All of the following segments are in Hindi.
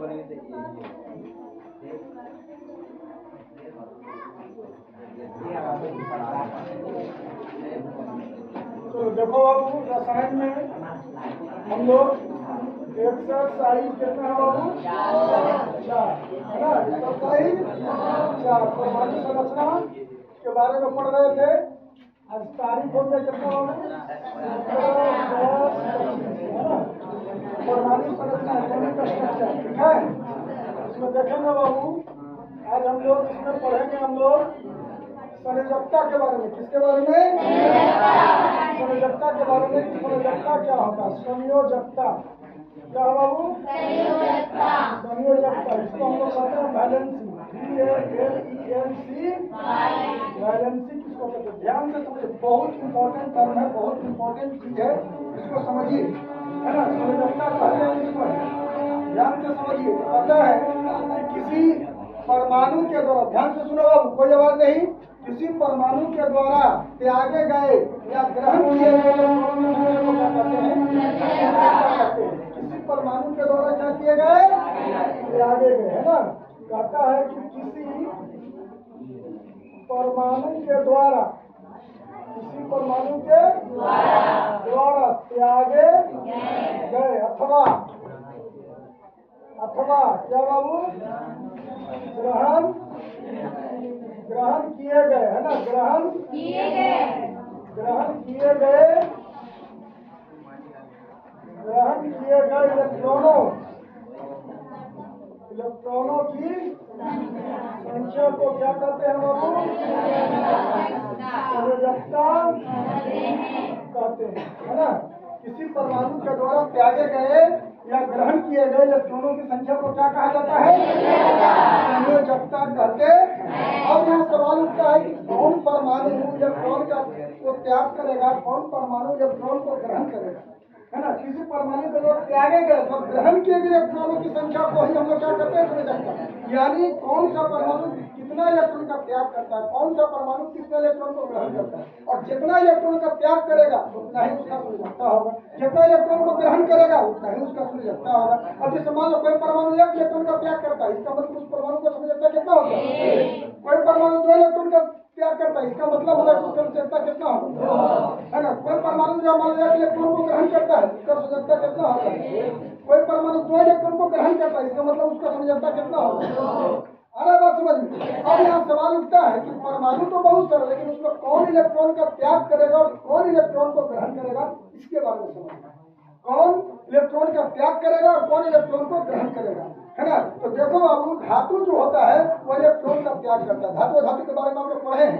तो देखो बाबू, रसायन में हम लोग एक्सरसाइज कितना है बाबू? 4 है ना। एक्सरसाइज 4 परमाणु संरचना के बारे में पढ़ रहे थे। आज तारीख हो गया कितना बाबू? 10 है ना। परमाणु संरचना एटॉमिक स्ट्रक्चर, ठीक है। इसमें देखेंगे बाबू, आज हम लोग इसमें पढ़ेंगे हम लोग संयोजकता के बारे में। किसके बारे में? संयोजकता के बारे में। संयोजकता क्या होता है? संयोजकता क्या बाबू? संयोजकता इसको हम लोग कहते हैं वैलेंसी। VALENC वैलेंसी किसको कहते हैं? ध्यान से समझिए, बहुत इंपॉर्टेंट टर्म है, बहुत इंपॉर्टेंट चीज है, इसको समझिए, है ना। संयोजकता कहते हैं इसको, ध्यान से समझिए। पता है कि किसी परमाणु के द्वारा, ध्यान से सुनो बाबू, कोई आवाज नहीं, किसी परमाणु के द्वारा त्यागे गए या ग्रहण किए गए इलेक्ट्रॉन को क्या कहते हैं? किसी परमाणु के द्वारा क्या किए गए? त्यागे गए, है ना। कहता है कि किसी परमाणु के द्वारा, किसी परमाणु के द्वारा त्यागे गए अथवा क्या बाबू? ग्रहण किए गए, है ना। ग्रहण किए गए इलेक्ट्रॉनों की संख्या को क्या कहते हैं बाबू? संयोजकता कहते हैं, है ना। किसी परमाणु के द्वारा त्यागे गए या ग्रहण किए गए इलेक्ट्रॉनों की संख्या को क्या कहा जाता है? संयोजकता कहते हैं। अब यहाँ सवाल उठता है कि कौन परमाणु इलेक्ट्रॉन को त्याग करेगा, कौन परमाणु इलेक्ट्रॉन को ग्रहण करेगा, है ना। किसी परमाणु के द्वारा त्यागे गए तो ग्रहण किए गए इलेक्ट्रॉनों की संख्या को ही हम लोग क्या करते हैं? संयोजकता। यानी कौन सा परमाणु कितना इलेक्ट्रॉन का त्याग करता है, कौन सा परमाणु कितने इलेक्ट्रॉन को ग्रहण करता है, और जितना इलेक्ट्रॉन का त्याग करेगा उतना ही उसका संयोजकता होगा, जितना इलेक्ट्रॉन को ग्रहण करेगा उतना ही उसका संयोजकता होगा। अब जैसे मान लो कोई परमाणु 1 इलेक्ट्रॉन का त्याग करता है, इसका मतलब उस परमाणु का संयोजकता कितना होगा? कोई परमाणु 2 इलेक्ट्रॉन का त्याग करता है, इसका मतलब होगा उसका संयोजकता कितना होगा, है ना। कोई परमाणु जो मान लो 1 इलेक्ट्रॉन को ग्रहण करता है, उसका संयोजकता कितना होगा? कोई परमाणु 2 इलेक्ट्रॉन को ग्रहण करता है, इसका मतलब उसका संयोजकता कितना होगा? अरे बात समझ में। अब यहाँ सवाल उठता है कि परमाणु तो बहुत सारा, लेकिन उसमें कौन इलेक्ट्रॉन का त्याग करेगा और कौन इलेक्ट्रॉन को ग्रहण करेगा, इसके बारे में समझना है। कौन इलेक्ट्रॉन का त्याग करेगा और कौन इलेक्ट्रॉन को ग्रहण करेगा, है ना। तो देखो बाबू, धातु जो होता है वो इलेक्ट्रॉन का त्याग करता है। धातु के बारे में आप लोग पढ़े हैं,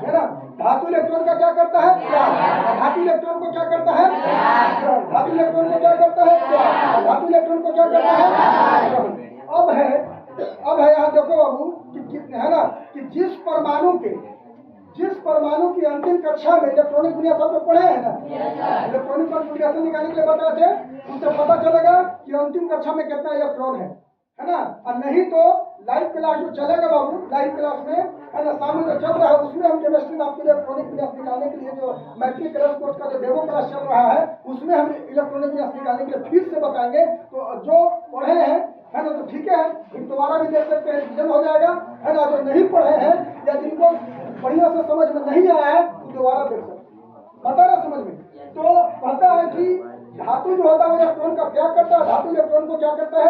है ना। धातु इलेक्ट्रॉन का क्या करता है? त्याग। धातु इलेक्ट्रॉन को क्या करता है? धातु इलेक्ट्रॉन को क्या करता है? त्याग। धातु इलेक्ट्रॉन को क्या करता है? अब है यहाँ देखो बाबू कि कितने, है ना, कि जिस परमाणु की अंतिम कक्षा में इलेक्ट्रॉनिक दुनिया सब तो पढ़े हैं ना, इलेक्ट्रॉनिक कॉन्फ़िगरेशन निकालने के लिए बताए थे, उससे पता चलेगा कि अंतिम कक्षा में कितना इलेक्ट्रॉन है ना। और नहीं तो लाइव क्लास जो चलेगा बाबू, लाइव क्लास में, है ना, सामने जो चल रहा है उसमें हम केमिस्ट्री में आपके इलेक्ट्रॉनिक क्लास निकालने के लिए जो मैट्रिक क्लास कोर्स का जो डेमो क्लास चल रहा है उसमें हम इलेक्ट्रॉनिक क्लास निकालने के लिए फिर से बताएंगे। तो जो पढ़े हैं, है ना, तो ठीक है, फिर दोबारा भी देख सकते हैं, रिविजन हो जाएगा, है ना। जो नहीं पढ़े हैं या जिनको बढ़िया से समझ में नहीं आया है तो दोबारा देख सकते हैं, बता रहा समझ में। तो कहता है कि धातु जो होता है वो इलेक्ट्रॉन का त्याग करता है, धातु इलेक्ट्रॉन को क्या करता है?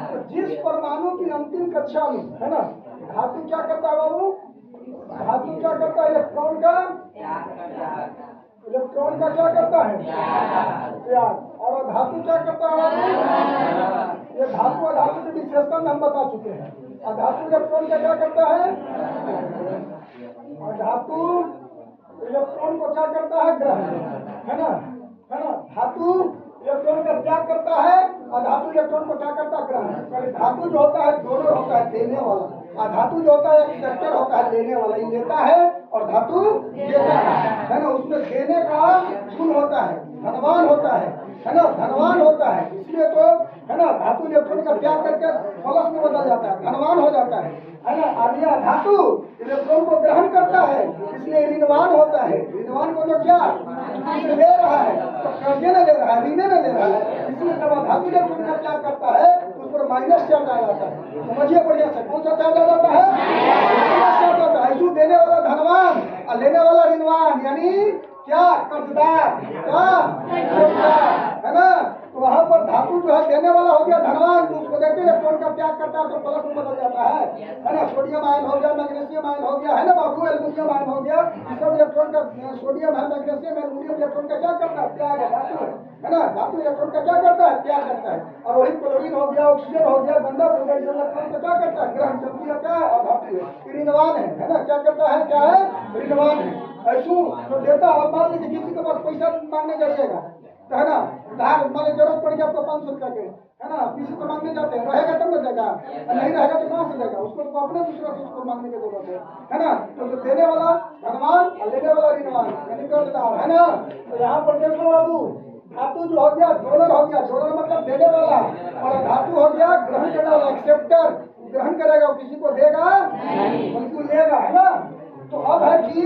तो जिस परमाणु की अंतिम कक्षा में, है ना, धातु क्या करता है बाबू? धातु क्या करता है? इलेक्ट्रॉन का क्या करता है? त्याग। और धातु क्या करता है? ये धातु और धातु की विशेषता में हम बता चुके हैं। और धातु इलेक्ट्रॉन का क्या करता है? और धातु इलेक्ट्रॉन को क्या करता है? ग्रहण, है ना। धातु इलेक्ट्रॉन का त्याग करता है और धातु इलेक्ट्रॉन को क्या करता है? ग्रहण। धातु जो होता है दोनों होता है, देने वाला, और धातु जो होता है एक्सेप्टर होता है, लेने वाला। ये लेता है और धातु देता है ना। उसमें देने का गुण होता है, धनवान होता है ना, धनवान होता है। इसलिए तो, है ना, धातु इलेक्ट्रॉन का त्याग करके प्लस में बदल जाता है, धनवान हो जाता है ना। और यह धातु इलेक्ट्रॉन को ग्रहण करता है, इसलिए ऋणवान होता है। ऋणवान को तो क्या ले रहा है, तो कर्जे न ले रहा है, ऋण न ले रहा है। इसलिए जब धातु इलेक्ट्रॉन का त्याग करता है उसको माइनस चार्ज आ जाता है। समझिए बढ़िया से, कौन सा चार्ज आ जाता है? माइनस चार्ज आता है। ऐसू देने वाला धनवान और लेने वाला ऋणवान, यानी क्या? कर्जदार, क्या? कर्जदार, है ना। तो वहां पर धातु जो है देने वाला हो गया धनवान, तो उसको देखते इलेक्ट्रॉन का त्याग करता है तो प्लस में बदल जाता है ना। सोडियम आयन हो गया, मैग्नीशियम आयन हो गया, है ना बाबू, एल्युमिनियम आयन हो गया, ये सब इलेक्ट्रॉन का, सोडियम है, मैग्नीशियम, एल्युमिनियम इलेक्ट्रॉन का क्या करता है? त्याग है, धातु है ना। धातु इलेक्ट्रॉन का क्या करता है? त्याग करता है। और वही क्लोरीन हो गया, ऑक्सीजन हो गया, गंधक हो गया, इलेक्ट्रॉन का क्या करता है? ग्रहण, जबकि क्या है? और धातु है, ऋणवान है ना। क्या करता है? क्या है? ऋणवान है। ऐसू तो देता है। मान लीजिए किसी के पास पैसा मांगने जाइएगा तो है ना, उधार मान जरूरत पड़ गया आपको 500 रुपया के, है ना, किसी को मांगने जाते हैं, रहेगा तब ना देगा, नहीं रहेगा तो कहाँ से देगा? उसको तो अपने दूसरा से उसको मांगने की जरूरत है ना। तो जो देने वाला धनवान और लेने वाला ऋणवान यानी कर्जदार, है ना। तो यहाँ पर देखो बाबू, धातु जो हो गया डोनर हो गया, डोनर मतलब देने वाला, और धातु हो गया ग्रहण करने वाला, एक्सेप्टर, ग्रहण करेगा, किसी को देगा बल्कि लेगा, है ना। तो अब है कि,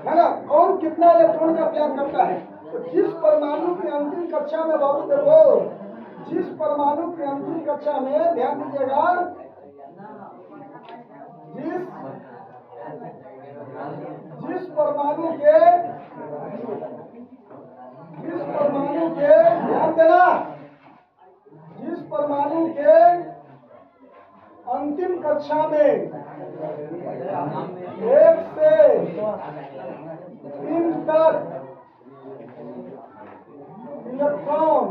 है ना, कौन कितना इलेक्ट्रॉन का त्याग करता है? तो जिस परमाणु की अंतिम कक्षा में बाबू देखो, जिस परमाणु की अंतिम कक्षा में ध्यान दीजिएगा, जिस परमाणु के ध्यान देना, जिस परमाणु के अंतिम कक्षा में 1 से 3 तक इलेक्ट्रॉन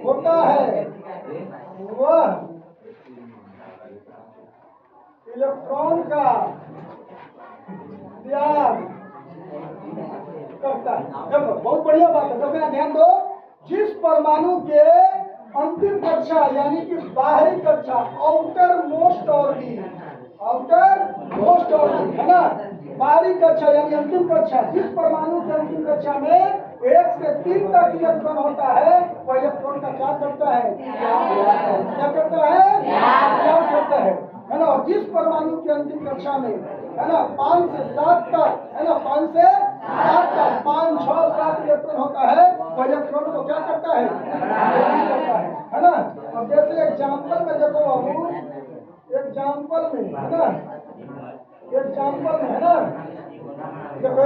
होता है, वह इलेक्ट्रॉन का त्याग करता है। देखो बहुत बढ़िया बात है, देखो ध्यान दो। जिस परमाणु के अंतिम कक्षा यानी कि बाहरी कक्षा, आउटर मोस्ट ऑर्बिट, है ना, बाहरी कक्षा यानी अंतिम कक्षा, जिस परमाणु के अंतिम कक्षा में 1 से 3 तक इलेक्ट्रॉन होता है, वह इलेक्ट्रॉन का क्या करता है? क्या करता है? क्या करता है ना। और जिस परमाणु की अंतिम कक्षा में, है ना, 5 से 7 तक, है ना, 5 से 7 तक, 5, 6, 7 इलेक्ट्रॉन होता है, वह इलेक्ट्रॉन को क्या करता है? है ना। और जैसे एग्जाम्पल में देखो बाबू, एग्जाम्पल में, है ना, देखो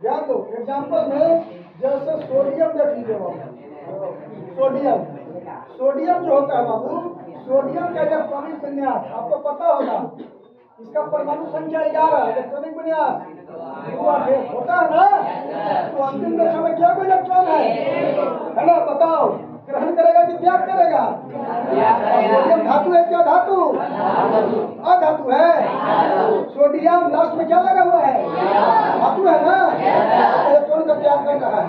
ध्यान दो, एग्जाम्पल में जैसे सोडियम देख लीजिए बाबू, सोडियम जो होता है बाबू, सोडियम का इलेक्ट्रॉनिक विन्यास आपको पता होगा, इसका परमाणु संख्या 11, इलेक्ट्रॉनिक विन्यास होता है ना। तो अंतिम कक्षा में क्या कोई इलेक्ट्रॉन है ना, बताओ, ग्रहण करेगा कि त्याग करेगा? सोडियम धातु है, क्या धातु? अधातु है। सोडियम लास्ट में क्या लगा हुआ है? धातु है ना। इलेक्ट्रॉन का त्याग कर रहा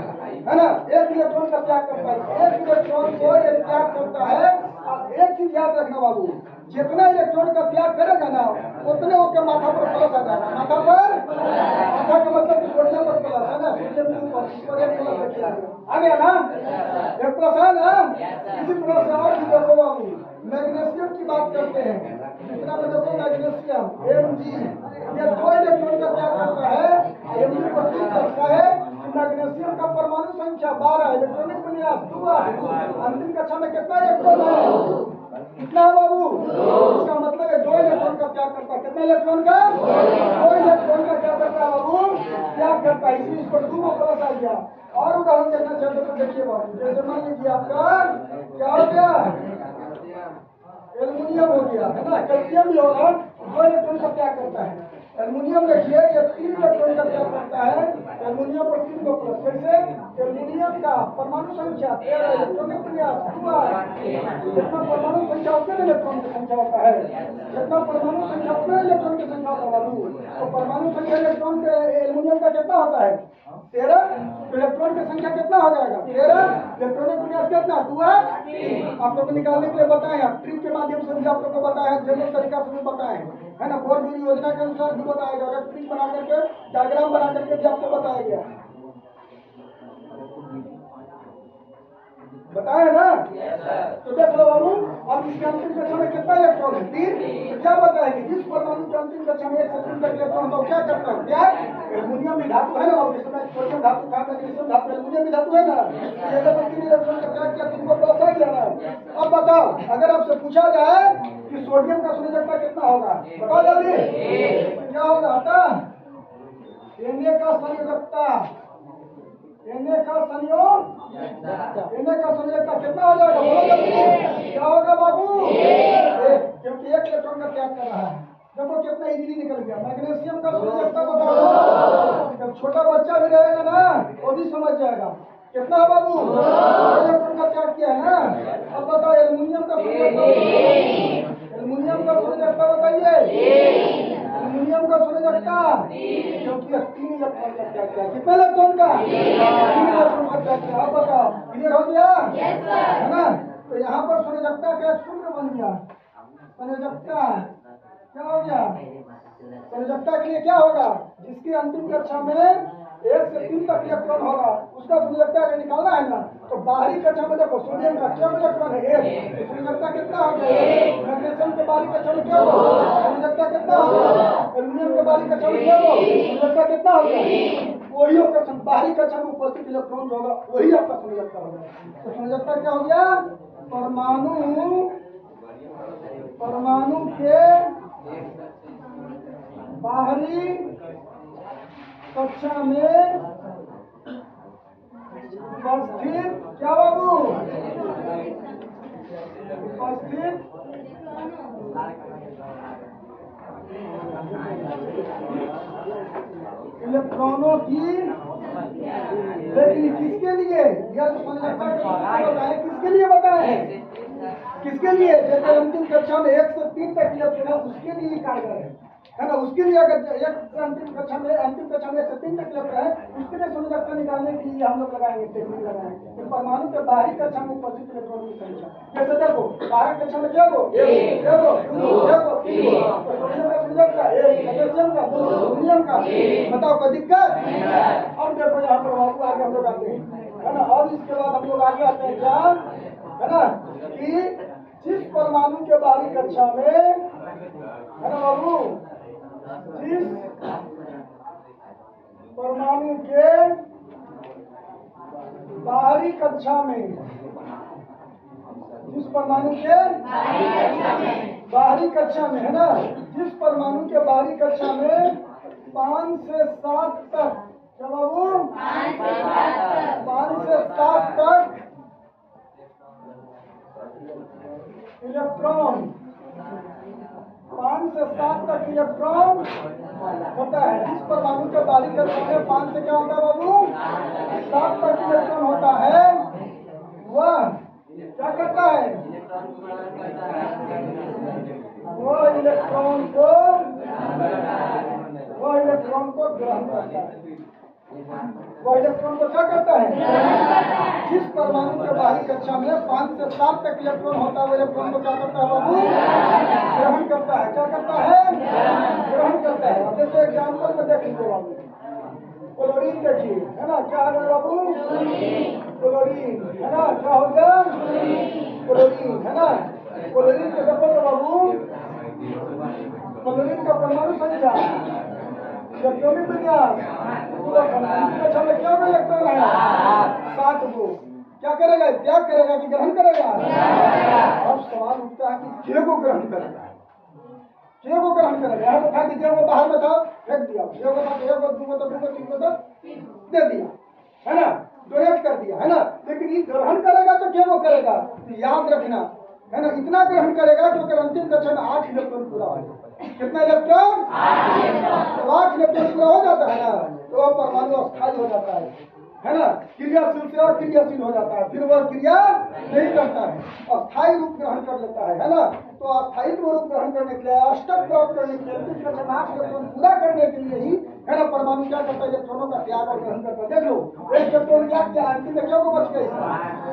है ना, एक इलेक्ट्रॉन का त्याग करता है, एक इलेक्ट्रॉन को ये त्याग करता है। और एक चीज याद रखना बाबू, जितना इलेक्ट्रॉन का त्याग करेगा ना, उतने उसके माथा पर प्लस आ जाएगा। माथा का मतलब सोडियम पर प्लस है ना, सोडियम के ऊपर एक प्लस रखिए, आ गया ना, एक प्लस है ना। इसी तरह से और भी देखो बाबू, मैग्नीशियम की बात करते हैं, दूसरा में देखो मैग्नीशियम Mg, ये 2 इलेक्ट्रॉन का त्याग करता है, Mg पर 3 करता है। मैग्नीशियम का परमाणु संख्या 12, इलेक्ट्रॉनिक विन्यास 2, अंतिम कक्षा में कितना इलेक्ट्रॉन है? कितना है बाबू? इसका मतलब है 2 इलेक्ट्रॉन का त्याग करता है। कितना इलेक्ट्रॉन का? 2 इलेक्ट्रॉन का क्या करता है बाबू? त्याग करता है। इसलिए इस पर 2 को प्लस आ गया। और उदाहरण देखना चाहते तो देखिए बाबू, जैसे मान लीजिए आपका क्या हो गया, एल्युमिनियम हो गया, है ना, कैल्शियम भी होगा, 2 इलेक्ट्रॉन का त्याग करता है। एल्युमिनियम देखिए, ये 3 इलेक्ट्रॉन का त्याग करता है, एल्युमिनियम पर 3 को प्लस, कैसे? एल्युमिनियम का परमाणु संख्या 13, इलेक्ट्रॉनिक विन्यास 2, जितना परमाणु संख्या उतना इलेक्ट्रॉन की संख्या होता है, जितना परमाणु संख्या उतना इलेक्ट्रॉन की संख्या होता है। तो परमाणु संख्या इलेक्ट्रॉन के एल्युमिनियम का कितना होता है? 13, तो इलेक्ट्रॉन की संख्या कितना हो जाएगा? 13, इलेक्ट्रॉनिक विन्यास कितना? 2 आप लोग निकालने के लिए बताएं, आप ट्रिक के माध्यम से भी आप लोग को बताया, जनरल तरीका से भी बताएं, है ना, बोर्ड की योजना के अनुसार भी बताया गया, ट्रिक बना करके, डायग्राम बना करके भी आपको बताया गया, बताया ना। तो देख लो बाबू, अब इसके अंतिम कक्षा में कितना इलेक्ट्रॉन है? 3। तो क्या बताएंगे, जिस परमाणु के अंतिम कक्षा में 1 से 3 तक इलेक्ट्रॉन तो क्या करता है? क्या? एल्युमिनियम भी धातु है ना बाबू, जिसमें सोडियम धातु था, मैग्नीशियम धातु, एल्युमिनियम भी धातु है ना। ये तो 3 इलेक्ट्रॉन का त्याग किया, 3 को प्लस आ गया ना। अब बताओ, अगर आपसे पूछा जाए कि सोडियम का संयोजकता कितना होगा, बताओ जल्दी। क्या होगा? आता Na का संयोजकता, Na का संयोजकता कितना हो जाएगा? बोलो जल्दी। क्या होगा बाबू? एक, क्योंकि एक इलेक्ट्रॉन का त्याग कर रहा है। देखो कितना इजीली निकल गया। मैग्नीशियम का संयोजकता बताओ। जब छोटा बच्चा भी रहेगा ना वो भी समझ जाएगा। कितना है बाबू? इलेक्ट्रॉन का त्याग किया है ना। अब बताओ एल्युमिनियम का संयोजकता, एल्युमिनियम का संयोजकता बताइए। एल्युमिनियम का संयोजकता, क्योंकि 3 इलेक्ट्रॉन का त्याग किया। कितने इलेक्ट्रॉन का? 3 इलेक्ट्रॉन का त्याग किया। अब बताओ, क्लियर हो गया है ना? तो यहाँ पर संयोजकता का एक सूत्र बन गया। संयोजकता क्या हो गया? संयोजकता के लिए क्या होगा? जिसकी अंतिम कक्षा में 1 से 3 तक इलेक्ट्रॉन होगा उसका संयोजकता अगर निकालना है ना, तो बाहरी कक्षा में देखो सोडियम का क्या इलेक्ट्रॉन है? 1। संयोजकता कितना हो गया? 1। मैग्नीशियम के बाहरी कक्षा में क्या होगा? संयोजकता कितना होगा? एल्युमिनियम के बाहरी कक्षा में क्या होगा? संयोजकता कितना होगा? वही होगा बाहरी कक्षा में उपस्थित इलेक्ट्रॉन जो होगा वही आपका संयोजकता होगा। तो संयोजकता क्या हो गया? परमाणु के बाहरी कक्षा में उपस्थित क्या बाबू? उपस्थित इलेक्ट्रॉनों की, लेकिन किसके लिए? यह तो संयोजकता बताए, किसके लिए बताए? किसके लिए? जैसे अंतिम कक्षा में 1 से 3 तक इलेक्ट्रॉन उसके लिए कारगर है ना। उसके लिए अगर अंतिम कक्षा में 1 से 3 तक इलेक्ट्रॉन है उसके लिए संयोजकता निकालने के लिए हम लोग लगाएंगे, टेक्निक लगाएंगे। तो परमाणु के बाहरी कक्षा में उपस्थित इलेक्ट्रॉन की संख्या जैसे देखो बाहरी कक्षा में क्या हो? 1, 2, 3, सोडियम का संयोजकता 1, मैग्नीशियम का 2, एल्युमिनियम का। बताओ कोई दिक्कत? अब देखो यहाँ पर बाबू आगे हम लोग आते हैं है ना। और इसके बाद हम लोग आगे आते हैं क्या है ना, कि जिस परमाणु के बाहरी कक्षा में है ना बाबू, जिस परमाणु के बाहरी कक्षा में, जिस परमाणु के बाहरी कक्षा में है ना, जिस परमाणु के बाहरी कक्षा में 5 से 7 तक क्या बाबू? 5 से 7 तक इलेक्ट्रॉन, 5 से 7 तक इलेक्ट्रॉन होता है। जिस परमाणु के बाहरी कक्षा में 5 से क्या होता है बाबू? 7 तक इलेक्ट्रॉन होता है, वह क्या करता है? वह इलेक्ट्रॉन को ग्रहण करता है। वो इलेक्ट्रॉन को क्या करता है? जिस परमाणु के बाहरी कक्षा में 5 से 7 तक इलेक्ट्रॉन होता है वो इलेक्ट्रॉन को क्या करता है बाबू? ग्रहण करता है। क्या करता है? ग्रहण करता है। अब जैसे एग्जाम्पल में देख लीजिए बाबू, क्लोरीन देखिए है ना, क्या है बाबू? क्लोरीन है ना, क्या हो गया? क्लोरीन है ना। क्लोरीन के देखो तो बाबू, क्लोरीन का परमाणु संख्या, इलेक्ट्रॉनिक विन्यास, कक्षा में क्या इलेक्ट्रॉन है? 7 गो। क्या करेगा? त्याग करेगा कि ग्रहण करेगा? अब सवाल उठता है कि जे को ग्रहण करेगा, जे को ग्रहण करेगा। यहाँ तो था कि जे को बाहर में था फेंक दिया, जे को था 1 को 2 को 3 को दे दिया है ना, डोनेट कर दिया है ना। लेकिन ये ग्रहण करेगा तो जे को करेगा? तो याद रखना है ना, इतना ग्रहण करेगा जो अंतिम कक्षा में 8 इलेक्ट्रॉन पूरा हो जाए। कितना इलेक्ट्रॉन? 8 इलेक्ट्रॉन पूरा हो जाता है ना, तो वह परमाणु अस्थायी हो जाता है ना। क्रियाशील से अक्रियाशील हो जाता है, फिर वह क्रिया नहीं करता है, अस्थायी रूप ग्रहण कर लेता है ना। तो अस्थायित्व रूप ग्रहण करने के लिए, अष्टक प्राप्त करने के लिए, अंतिम कक्षा में 8 इलेक्ट्रॉन पूरा करने के लिए ही है ना परमाणु क्या करता है? इलेक्ट्रॉनों का त्याग और ग्रहण करता है। देख लो, 1 इलेक्ट्रॉन त्याग किया, अंतिम में क्यों को बच गया?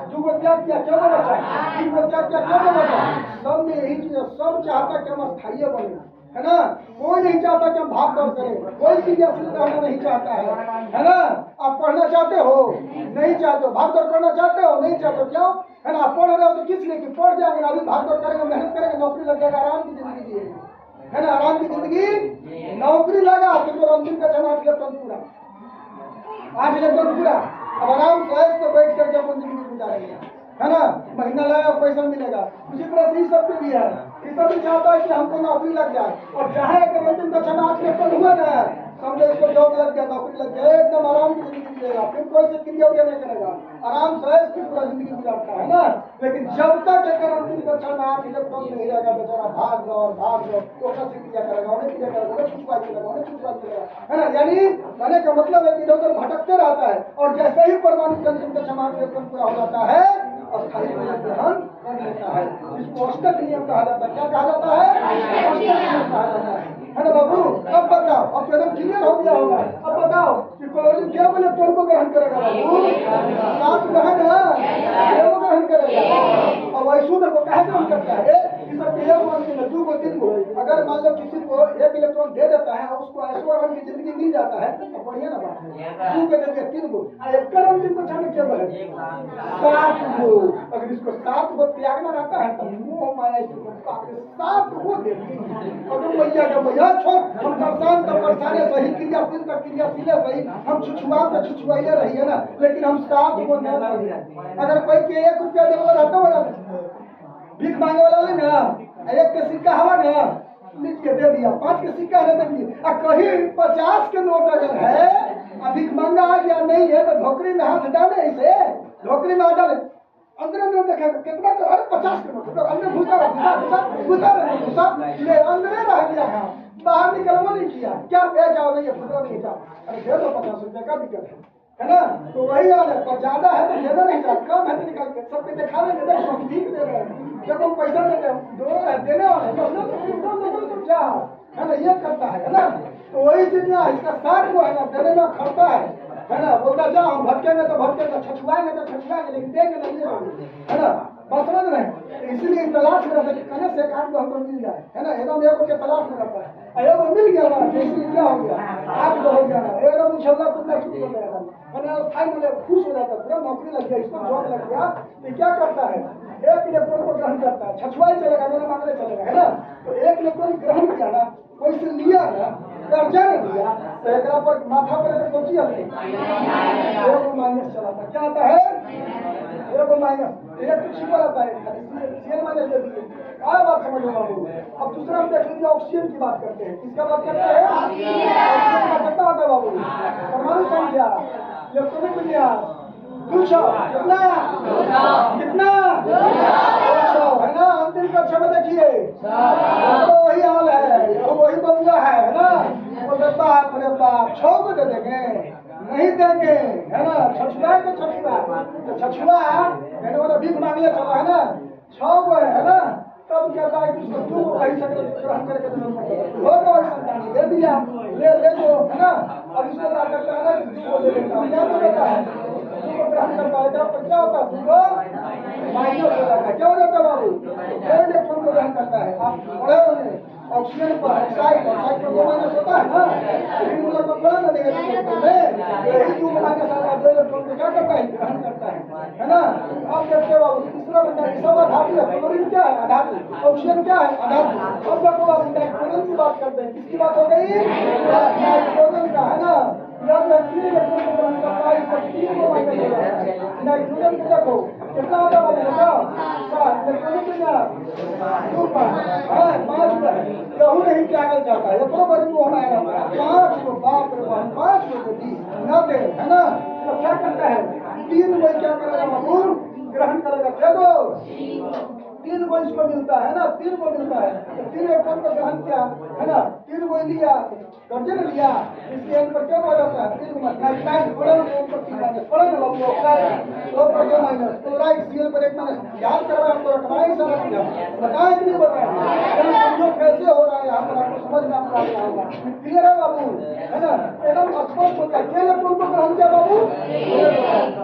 2 को त्याग किया, क्यों को बचा? 3 को त्याग किया, क्यों को बचा? सब में यही चीज, सब चाहता कि हम अस्थायी बने है ना। कोई नहीं चाहता कि हम भाग दौड़ करें, कोई क्रियाशील रहना नहीं चाहता है ना। आप पढ़ना चाहते हो? नहीं चाहते हो। भाग दौड़ करना चाहते हो? नहीं चाहते हो। क्यों? है ना। आप पढ़ रहे हो तो किस लिए? कि पढ़ जाएंगे, अभी भाग दौड़ करेंगे, मेहनत करेंगे, नौकरी लग जाएगा, आराम की जिंदगी जिएंगे है ना। आराम की जिंदगी, नौकरी लगा तो अंतिम का 8 इलेक्ट्रॉन पूरा, 8 इलेक्ट्रॉन पूरा। अब आराम से बैठ करके अपन जिंदगी गुजारेंगे है ना, महीना लगा पैसा मिलेगा। उसी तरह से सब भी है, ये सब भी चाहता है कि हमको नौकरी लग जाए, और चाहे अगर अंतिम कक्षा में 8 लेकर हुआ ना, समझो इसको जॉब लग गया, नौकरी लग गया, एकदम आराम की जिंदगी जिएगा, फिर कोई से क्रिया उरिया नहीं करेगा, आराम से इसकी पूरा जिंदगी गुजारता है ना। लेकिन जब तक अगर अंतिम कक्षा में 8 इलेक्ट्रॉन नहीं रहेगा, बेचारा भाग जाओ तो कैसे क्रिया करेगा, उन्हें क्रिया करेगा, उन्हें छुटवा चलेगा, उन्हें छुटवा चलेगा, है ना। यानी कहने का मतलब है कि इधर उधर भटकते रहता है, और जैसे ही परमाणु के अंतिम कक्षा में 8 इलेक्ट्रॉन पूरा हो जाता है, अस्थायी वजन ग्रहण कर लेता है। इसको अष्टक नियम कहा जाता है। क्या कहा जाता है? अष्टक नियम कहा जाता है ना बाबू। अब बताओ, अब एकदम क्लियर हो गया होगा। अब बताओ कि क्लोरीन क्या इलेक्ट्रॉन को ग्रहण करेगा बाबू? 7 ग्रहण है, वो ग्रहण करेगा। और वैसुद को कहा ग्रहण करता है कि सब एक मान के 2 को 3 को, अगर मान लो किसी को 1 इलेक्ट्रॉन दे देता है और उसको ऐश्वर्य की जिंदगी मिल जाता है तो बढ़िया ना बात है। 2 के जगह 3 को, एक करम 3 को छाने केवल 7 को। अगर इसको 7 को त्यागना रहता है तो मोह माया इसको 7 को दे दी। अगर मैया का मैया छोड़, हम परेशान तो परेशाने सही, क्रियाशील का क्रियाशील सही, हम छुछुआ तो छुछुआइए रही है ना, लेकिन हम 7 को नहीं। अगर कोई के 1 रुपया देने वाला रहता वाला भीख मांगे वाला ले ना, 1 के सिक्का हवा ना लिख के दे दिया, 5 के सिक्का है दे दिया, और कहीं 50 के नोट अगर है, अभी महंगा आ गया नहीं है तो धोकरी में हाथ डाले, इसे धोकरी में हाथ डाले, अंदर अंदर देखा कितना तो, अरे 50 के नोट अंदर घुसा ले, अंदर रह गया है, बाहर निकलवा नहीं किया, क्या ले जाओ नहीं फुटवा नहीं जाओ, अरे दे दो 50 रुपये का दिक्कत है ना। तो वही हाल है, पर ज्यादा है तो देना नहीं चाहिए, कम है तो निकाल के सबके दिखाने के देखो हम ठीक दे रहे हैं, जब हम पैसा देते हैं दो देने वाले तो जाओ, है ना, ये करता है ना। तो वही चीज ना, इसका साथ वो है ना, देने में खड़ता है ना, बोलता जाओ हम भटकेंगे तो भटकेंगे, छछुआएंगे तो छछुआएंगे, लेकिन देंगे नहीं, है ना। बात समझ रहे हैं? इसलिए तलाश में रहता है कि कने से काम को हमको मिल जाए, है ना, एकदम एगो के तलाश में रहता है, एगो मिल गया ना, इसलिए क्या हो गया, आज हो गया ना, एकदम इंशाल्लाह कुत्ता छूट हो गया, मैंने स्थायी मिले खुश हो जाता है, पूरा नौकरी लग गया, इसको जॉब लग गया, तो क्या करता है, 1 इलेक्ट्रॉन को ग्रहण करता है, छछुआई चलेगा, मेरे मांगने चलेगा, है ना। तो 1 इलेक्ट्रॉन ग्रहण किया ना, कोई से लिया ना, कर्जा ने दिया, तो एक पर माथा पर पहुंची आती है, एगो माइनस चलाता, क्या आता है, एगो माइनस, एक तो छिपा रहता है, सीएल माइनस दे दिए, क्या बात समझ लो बाबू। अब दूसरा हम देख लीजिए, ऑक्सीजन की बात करते हैं, किसका बात करते हैं, ऑक्सीजन का कितना होता है बाबू, परमाणु संख्या, इलेक्ट्रॉनिक विन्यास, 200, कितना कितना 200, है ना। अंतिम कक्षा में देखिए तो वही हाल है, वही बबुआ है ना, वो बाप रे बाप 6 को दे देंगे, नहीं देंगे, है ना, छछुआ तो छछुआ, तो छछुआ मैंने बोला भीख मांगने चला, है ना, 6 को है ना, तब कहता है कि उसको 2 को कहीं से ग्रहण करके होगा, और संतानी दे दिया, ले दो, है ना। अब इसको क्या करता है ना, 2 को दे देता है, क्या करता है, 2 को ग्रहण करता है, जब क्या होता है, 2 को माइनस हो जाता है, क्या हो जाता है बाबू, 2 इलेक्ट्रॉन को ग्रहण करता है। आप पढ़े होंगे ऑक्सीजन पर ऑक्साइड, ऑक्साइड पर 2 माइनस होता है ना, लेकिन वो लोग पढ़ा ना देगा यही 2 माइनस आता है, 2 इलेक्ट्रॉन को क्या करता है, ग्रहण करता है ना। अब देखते हो बाबू तीसरा बंदा सब अधातु है, क्लोरीन क्या है, अधातु, ऑक्सीजन क्या है, अधातु। अब देखो बाबू नाइट्रोजन की बात करते हैं, किसकी बात हो गई, नाइट्रोजन का, है ना। जब 3 इलेक्ट्रॉन को ग्रहण करता है, इसको 3 को माइनस हो जाता है। नाइट्रोजन को देखो कितना होता है बाबू, 7 इलेक्ट्रॉन के क्या 2 5 पर यहू नहीं त्यागल जाता है, ये बड़ी वो हमारा 5 को, बाप रे बाप 5 को दी ना दे, है ना। तो क्या करता है, 3 को क्या करेगा बाबू, ग्रहण करेगा, देखो 3 को इसको मिलता है ना, 3 को मिलता है, तो 3 इलेक्ट्रॉन को ग्रहण किया, है ना, 3 को लिया, कब्जे में लिया, इसके एन पर क्या हो जाता है, 3 को नाइट्राइड पड़े ना, 1 पर 3 माइनस पड़े ना बाबू, ऑक्साइड 2 पर 2 माइनस, क्लोराइड सीएल पर 1 माइनस, याद करवाए हमको, रखवाए सारा चीज बताएं कि नहीं बताएं, समझो कैसे हो रहा है, यहाँ पर आपको समझ में आपको आ रहा होगा, क्लियर है बाबू, है ना, एकदम स्पष्ट होता है। क्या इलेक्ट्रॉन को ग्रहण किया बाबू,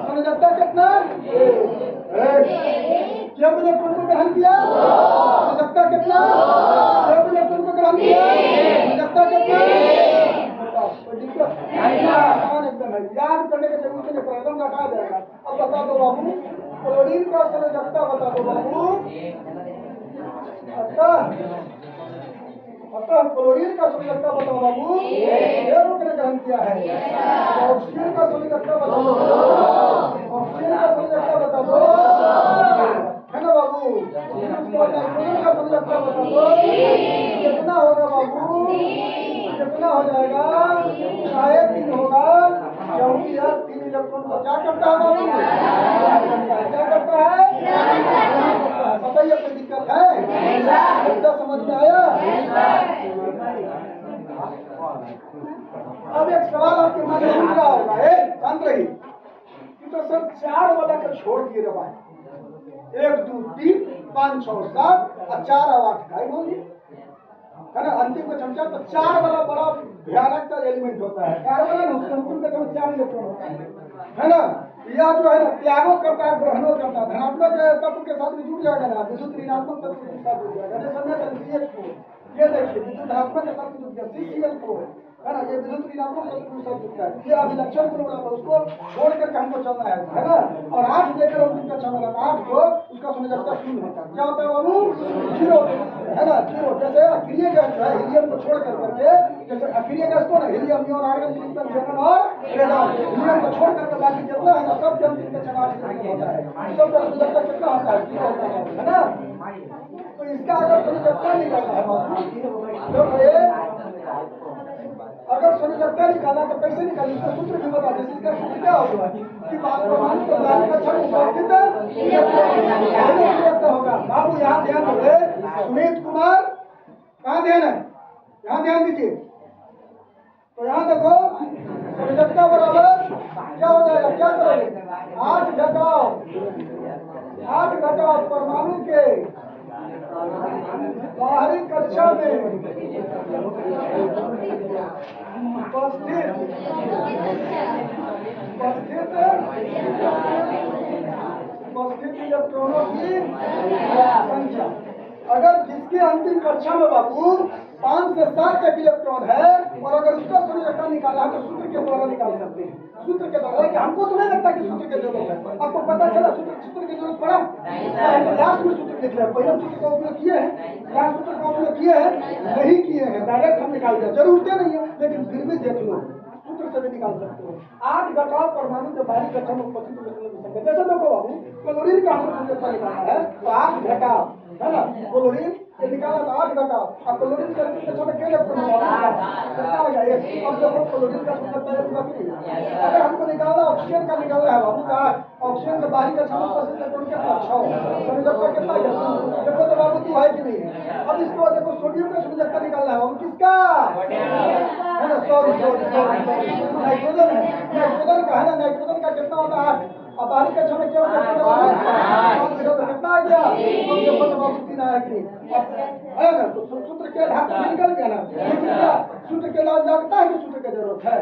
समझ आता है कितना, क्या इलेक्ट्रॉन को ग्रहण किया, समझता कितना, क्या इलेक्ट्रॉन को ग्रहण किया, समझता कितना, आसान एकदम है, याद करने की जरूरत नहीं, एकदम घटा जाएगा। अब बता दो बाबू, क्लोरीन का संयोजकता बता दो बाबू, अतः क्लोरीन का संयोजकता बताओ बाबू, ने ग्रहण किया है। ऑक्सीजन का संयोजकता बता दो, ऑक्सीजन का संयोजकता बता दो, और नाइट्रोजन का संयोजकता बता दो, कितना होगा बाबू? कितना हो जाएगा? 3.5 होगा, क्योंकि यह 3 इलेक्ट्रॉन को क्या करता है बाबू? क्या करता है? बताइए, कोई दिक्कत है? मुद्दा समझ में आया? अब एक सवाल आपके मन में उठ रहा होगा, शांत रही, तो सर 4 वाला का छोड़ दिए दबा, 1 2 3 5 6 7 और 4 और 8 का बोलिए, है ना? अंतिम का चमचा तो 4 वाला बड़ा भयानक का एलिमेंट होता है। कार्बन है उसके अंतिम का चमचा 4 इलेक्ट्रॉन होता है ना? यह जो है ना त्यागो करता है, ग्रहणों करता है, धनात्मक तत्व के साथ भी जुड़ जाएगा ना, विद्युत ऋणात्मक तत्व के साथ जुड़ जाएगा। जैसे समय ये देखिए, विद्युत धनात्मक के साथ जुड़ गया CCl4, है ना? ये विद्युत ऋणात्मक तत्व के साथ जुड़ता है। ये अभिलक्षण गुण वाला उसको छोड़ करके हमको चलना है ना? और 8 लेकर अंतिम कक्षा में 8 को उसका संयोजकता 0 होता है। क्या होता है बाबू? 0, है ना? 0। जैसे अक्रिय गैस जो है हीलियम को छोड़ करके, जैसे अक्रिय गैस को ना हीलियम, नियोन, आर्गन, क्रिप्टन, ज़ेनन और रेडॉन, हीलियम को छोड़ करके बाकी जितना है ना सब के अंतिम कक्षा में 8 होता है। सब का संयोजकता कितना होता है? 0 होता है ना? तो इसका अगर संयोजकता निकालना है बाबू, तो अगर संयोजकता निकालना तो कैसे निकालें? इसका सूत्र भी बता दें। इसका सूत्र क्या होगा कि परमाणु के बाहरी कक्षा में उपस्थित होगा। बाबू यहाँ ध्यान दे, सुमित कुमार कहाँ ध्यान है? यहाँ ध्यान दीजिए। तो यहाँ देखो, संयोजकता बराबर क्या हो जाएगा? क्या करोगे? 8 घटाओ परमाणु के बाहरी कक्षा में उपस्थित इलेक्ट्रॉनों की संख्या। अगर जिसकी अंतिम कक्षा में बाबू 5 से 7 तक इलेक्ट्रॉन है और अगर उसका संयोजकता निकाला है तो सूत्र के द्वारा निकाल सकते हैं। सूत्र के द्वारा, कि हमको तो नहीं लगता कि सूत्र की जरूरत है। आपको पता चला सूत्र की जरूरत पड़ा? लास्ट में सूत्र लिख लिया, पहले सूत्र का उपयोग किए हैं, लास्ट सूत्र का उपयोग किए हैं नहीं किए हैं, डायरेक्ट हम निकाल दिया, जरूरत नहीं है, लेकिन फिर भी देख लो सूत्र से भी निकाल सकते हो। 8 घटाओ परमाणु के बाहरी कक्षा में उपस्थित इलेक्ट्रॉनों की संख्या। जैसे देखो बाबू, क्लोरीन का हमको संयोजकता निकालना है तो 8 घटाओ, है ना? क्लोरीन ये निकाला तो 8 घटाओ, अब क्लोरीन के अंतिम कक्षा में क्या इलेक्ट्रॉन कितना आ गया? 1। अब देखो क्लोरीन का संयोजकता अगर हमको निकालना ऑक्सीजन का निकालना है बाबू का, ऑक्सीजन के बाहरी कक्षा में उपस्थित इलेक्ट्रॉन कितना? 6। संयोजकता कितना है? देखो तो बाबू तू है कि नहीं है? अब इसको देखो, सोडियम का संयोजकता निकालना है बाबू, किसका? है ना? सॉरी नाइट्रोजन है, नाइट्रोजन का है ना? नाइट्रोजन का कितना होता है? 8। अब बाहरी कक्षा में क्या होता है? कितना आ गया? तीन आया कि है ना? तो सूत्र के आधार पर निकल गया ना? सूत्र के लाभ लगता है कि सूत्र की जरूरत है?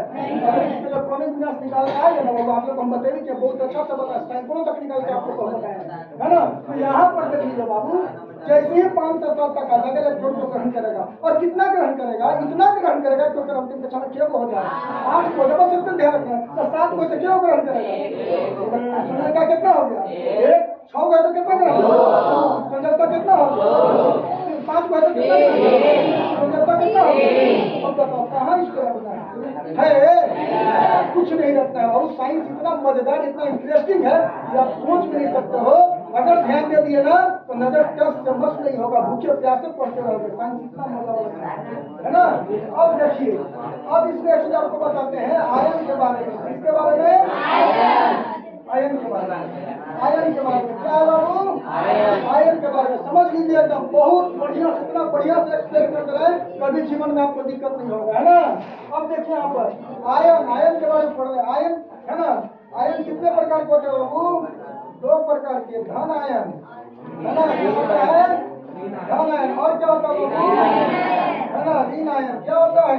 इलेक्ट्रॉनिक विन्यास निकालना है ना वो आप लोग हम बताइए कि बहुत अच्छा से बता सैंकड़ों तक निकाल के आपको बताया, है ना? तो यहाँ पर देख लीजिए बाबू, जैसे ही 5 से 7 तक अलग इलेक्ट्रॉन को ग्रहण करेगा, और कितना ग्रहण करेगा? इतना ग्रहण करेगा क्योंकि अंतिम कक्षा में क्या हो जाएगा? 8 को जब सबसे ध्यान रखना है, तो 7 को से क्यों ग्रहण करेगा? संयोजकता कितना हो गया? 1। 6 गए तो कितना ग्रहण होगा? संयोजकता कितना होगा? 5 गए तो कितना संयोजकता कितना होगा? अब बताओ कहाँ इसको रखना है? कुछ नहीं रखना है। और साइंस इतना मजेदार, इतना इंटरेस्टिंग है कि आप सोच भी नहीं सकते हो। अगर ध्यान दे दिए ना तो नजर टेस्ट से मस्त नहीं होगा, भूखे प्यासे पढ़ते रहोगे। साइंस इतना मजा वाला है ना? अब देखिए, अब इसमें एक्चुअली आपको बताते हैं आयन के बारे में। इसके बारे में आयन के बारे में, आयन के बारे में क्या है बाबू? आयन के बारे में समझ लीजिए एकदम बहुत बढ़िया से, इतना बढ़िया से एक्सप्लेन कर रहे हैं, कभी जीवन में आपको दिक्कत नहीं होगा, है ना? अब देखिए यहाँ पर आयन, आयन के बारे में पढ़ रहे हैं। आयन, है ना? आयन कितने प्रकार के होते हैं बाबू? 2 प्रकार के। धन आयन, है ना? ये होता है धन आयन। और क्या होता है बाबू? है ना? ऋण आयन। क्या होता है?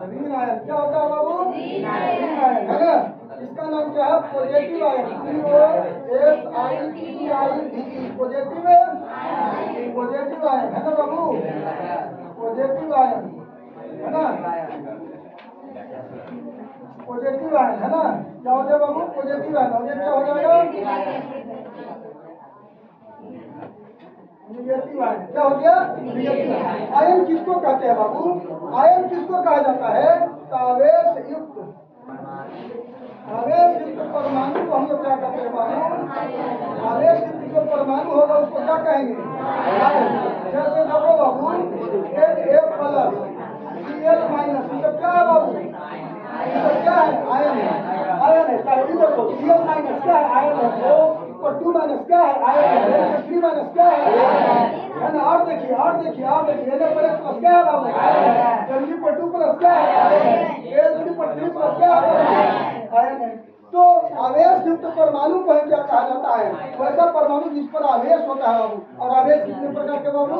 ऋण आयन। क्या होता है बाबू? ऋण आयन, है ना? इसका नाम क्या है? Positive ion. POSITIVE, positive ion, है ना बाबू? पॉजिटिव आयन, है ना? पॉजिटिव आयन, है ना? क्या हो जाए बाबू? Positive ion. और ये क्या हो जाएगा? Negative ion. क्या हो गया? Negative ion. आयन किसको कहते हैं बाबू? आयन किसको कहा जाता है? आवेश युक्त, आवेश युक्त परमाणु को हम लोग क्या कहते हैं बाबू? आवेश युक्त जो परमाणु होगा उसको क्या कहेंगे? जैसे देखो बाबू, A प्लस Cl माइनस, ये सब क्या है बाबू? ये सब क्या है? आयन है, आयन है। पहले देखो Cl माइनस क्या है? आयन है। और 2 माइनस क्या है? आयन है। 3 माइनस क्या है ना? और देखिए Na पर एक प्लस क्या है बाबू? Mg पर 2 प्लस क्या है? Al3 पर 3 प्लस क्या है? आयन है। तो आवेश युक्त परमाणु को क्या कहा जाता है? वैसा परमाणु जिस पर आवेश होता है बाबू। और आवेश कितने प्रकार के बाबू?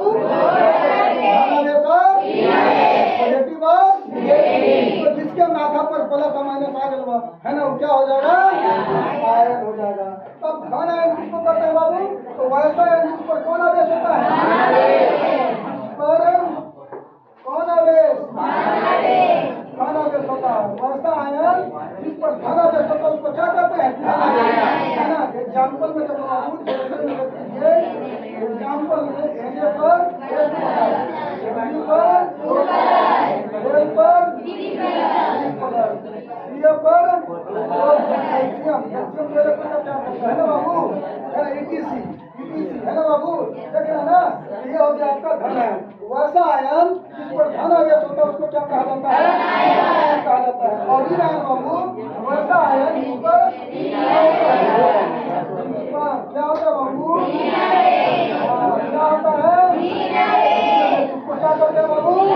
धनावेश और पॉजिटिव और नेगेटिव। तो जिसके माथा पर प्लस और माइनस आ गया है ना, वो क्या हो जाएगा? आयन हो जाएगा। तब धन आयन किसको कहते हैं बाबू? तो वैसा आयन जिस पर कौन आवेश होता है? पर कौन आवेश? धन आवेश होता है। वैसा आयन जिस पर धन आवेश होता है उसको क्या कहते हैं? धन आवेश, है ना। एग्जाम्पल में जब बाबू जैसे में कीजिए, एग्जाम्पल में Na पर H Mg पर L पर C प्लस, Cl पर कैल्शियम, कैल्शियम ले लेकर क्या करता है ना बाबू? ETC है ना बाबू? देख रहे हैं ना, ये हो गया आपका धन आयन। वैसा आयन जिस पर धन आवेश होता है उसको क्या कहा जाता है? कहा जाता है। और ऋण आयन बाबू, वैसा आयन जिस पर क्या होता है बाबू? क्या होता है? उसको क्या कहते हैं बाबू? ऋण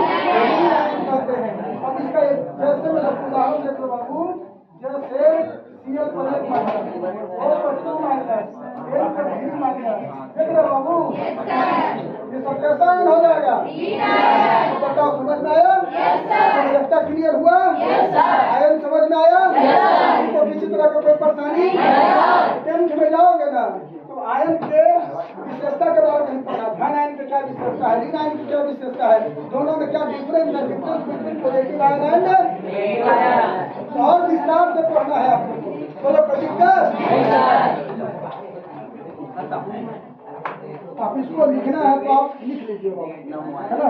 आयन कहते हैं। अब इसका जैसे मैं उदाहरण देख लो बाबू, जैसे Cl पर 1 माइनस, O पर 2 माइनस, L पर 3 माइनस, देख रहे बाबू? ये सब कैसा आयन हो जाएगा? तो बताओ, समझ में आया? समझता क्लियर हुआ? आयन समझ में आया? तुमको किसी तरह का कोई परेशानी? 10th में जाओगे ना तो आयन के विशेषता के बारे में पढ़ा। धन आयन की क्या विशेषता है, ऋण आयन की क्या विशेषता है, दोनों में क्या डिफरेंस है, difference between positive ion and. और विस्तार से पढ़ना है आपको। बोलो कोई दिक्कत? आप इसको लिखना है तो आप लिख लीजिए, है ना।